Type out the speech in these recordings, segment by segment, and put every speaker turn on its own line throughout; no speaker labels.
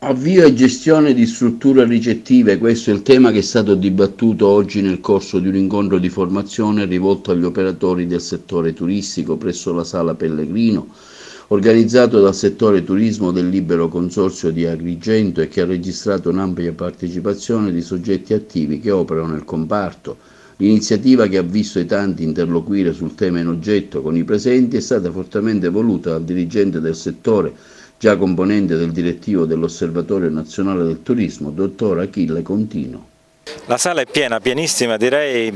Avvio e gestione di strutture ricettive, questo è il tema che è stato dibattuto oggi nel corso di un incontro di formazione rivolto agli operatori del settore turistico presso la Sala Pellegrino, organizzato dal settore turismo del Libero Consorzio di Agrigento e che ha registrato un'ampia partecipazione di soggetti attivi che operano nel comparto. L'iniziativa, che ha visto i tanti interloquire sul tema in oggetto con i presenti, è stata fortemente voluta dal dirigente del settore, già componente del direttivo dell'Osservatorio Nazionale del Turismo, dottor Achille Contino.
La sala è piena, pienissima, direi,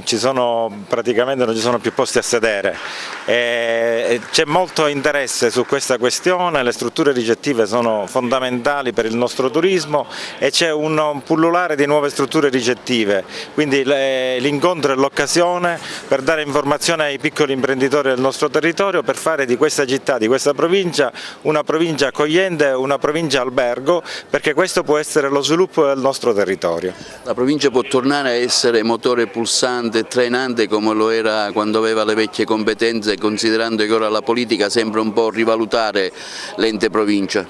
praticamente non ci sono più posti a sedere. C'è molto interesse su questa questione, le strutture ricettive sono fondamentali per il nostro turismo e c'è un pullulare di nuove strutture ricettive, quindi l'incontro è l'occasione per dare informazione ai piccoli imprenditori del nostro territorio, per fare di questa città, di questa provincia, una provincia accogliente, una provincia albergo, perché questo può essere lo sviluppo del nostro territorio.
La provincia può tornare a essere motore pulsante e trainante come lo era quando aveva le vecchie competenze, considerando che ora la politica sembra un po' rivalutare l'ente provincia.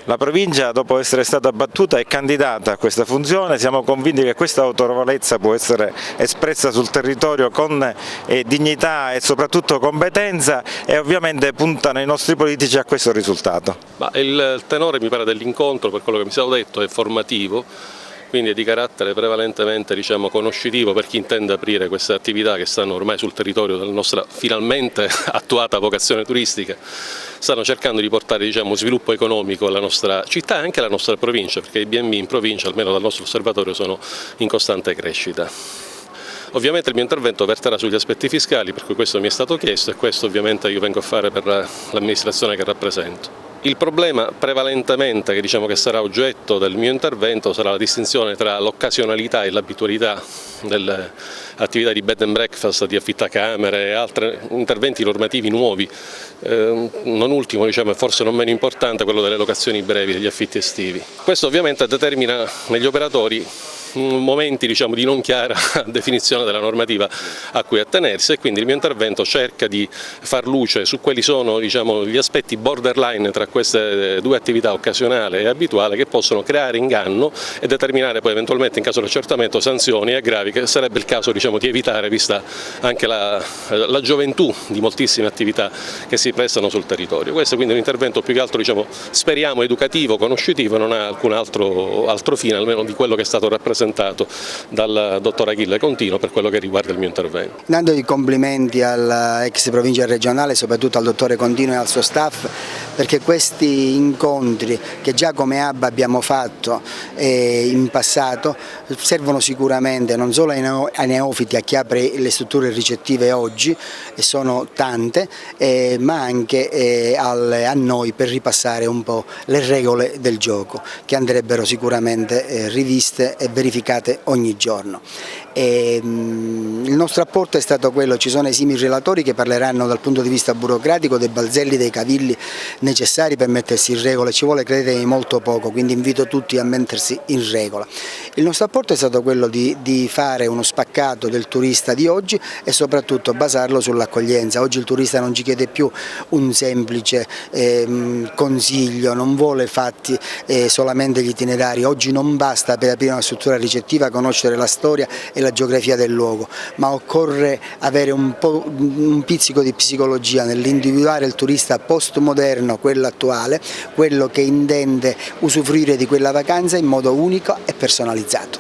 La provincia, dopo essere stata battuta, è candidata a questa funzione. Siamo convinti che questa autorevolezza può essere espressa sul territorio con dignità e soprattutto competenza, e ovviamente puntano i nostri politici a questo risultato.
Il tenore, mi pare, dell'incontro, per quello che mi è stato detto, è formativo, quindi è di carattere prevalentemente conoscitivo per chi intende aprire queste attività che stanno ormai sul territorio della nostra finalmente attuata vocazione turistica. Stanno cercando di portare sviluppo economico alla nostra città e anche alla nostra provincia, perché i B&B in provincia, almeno dal nostro osservatorio, sono in costante crescita. Ovviamente il mio intervento verterà sugli aspetti fiscali, per cui questo mi è stato chiesto e questo ovviamente io vengo a fare per l'amministrazione che rappresento. Il problema prevalentemente che sarà oggetto del mio intervento sarà la distinzione tra l'occasionalità e l'abitualità delle attività di bed and breakfast, di affittacamere e altri interventi normativi nuovi. Non ultimo, e forse non meno importante, quello delle locazioni brevi, degli affitti estivi. Questo ovviamente determina negli operatori momenti di non chiara definizione della normativa a cui attenersi, e quindi il mio intervento cerca di far luce su quelli sono gli aspetti borderline tra queste due attività, occasionale e abituale, che possono creare inganno e determinare poi eventualmente, in caso di accertamento, sanzioni e aggravi che sarebbe il caso di evitare, vista anche la gioventù di moltissime attività che si prestano sul territorio. Questo quindi è un intervento più che altro speriamo educativo, conoscitivo, non ha alcun altro fine, almeno di quello che è stato rappresentato dal dottor Achille Contino per quello che riguarda il mio intervento.
Dando i complimenti all'ex provincia regionale, soprattutto al dottore Contino e al suo staff, perché questi incontri che già come ABBA abbiamo fatto in passato servono sicuramente non solo ai neofiti, a chi apre le strutture ricettive oggi, e sono tante, ma anche a noi per ripassare un po' le regole del gioco, che andrebbero sicuramente riviste e verificate ogni giorno. Il nostro apporto è stato quello: ci sono esimi relatori che parleranno dal punto di vista burocratico dei balzelli, dei cavilli necessari per mettersi in regola. Ci vuole, credetemi, molto poco, quindi invito tutti a mettersi in regola. Il nostro apporto è stato quello di fare uno spaccato del turista di oggi e soprattutto basarlo sull'accoglienza. Oggi il turista non ci chiede più un semplice consiglio, non vuole fatti solamente gli itinerari. Oggi non basta per aprire una struttura ricettiva conoscere la storia e la geografia del luogo, ma occorre avere un pizzico di psicologia nell'individuare il turista postmoderno, quello attuale, quello che intende usufruire di quella vacanza in modo unico e personalizzato.